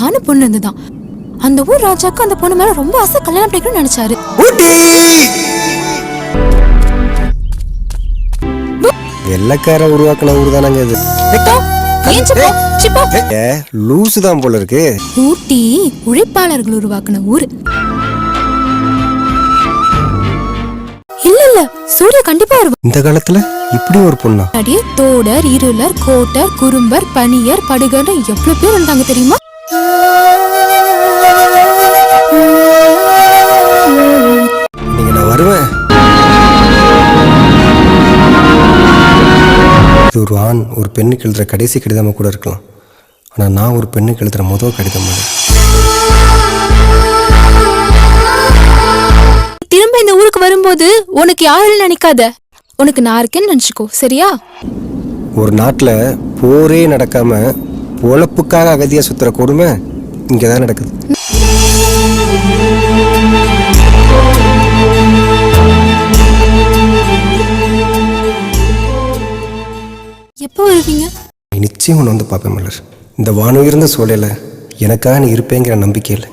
அழகான பொண்ணு இருந்துதான். அந்த ஊர் ராஜாக்கு அந்த பொண்ணு மேல ரொம்ப ஆசை, கல்யாணம் பண்ணிக்கணும்னு நினைச்சாரு. வெள்ளக்கார உருவாக்கின ஊர் தானங்க இது. லூசு தான் போல இருக்கு. ஊட்டி உழைப்பாளர்கள் உருவாக்கின ஊரு. இல்ல இல்ல, சூர்யா கண்டிப்பா வருவான். இந்த காலத்துல இப்படி ஒரு பொண்ணா? அடியே தோடர், இருளர், கோட்டர், குறும்பர், பனியர், படுகர் எவ்வளவு பேர் இருந்தாங்க தெரியுமா? நீங்க நான் வருவேன். ஒரு ஆண் ஒரு பெண்ணுக்கு எழுதுற கடைசி கடிதமா கூட இருக்கலாம். ஆனா நான் ஒரு பெண்ணுக்கு எழுதுற முதல் கடிதம். திரும்ப இந்த ஊருக்கு வரும்போது உனக்கு யாருன்னு நினைக்காத, உனக்கு நான் இருக்கேன்னு நினைச்சுக்கோ, சரியா? ஒரு நாட்டுல போரே நடக்காம பொழப்புக்காக அகதியா சுத்துற கொடுமை இங்கதான் நடக்குது. எப்போ வருவீங்க? நிச்சயம் ஒன்று வந்து பார்ப்பேன் மலர். இந்த வானுயர்ந்த சூழல எனக்காக நீ இருப்பேங்கிற நம்பிக்கை இல்லை.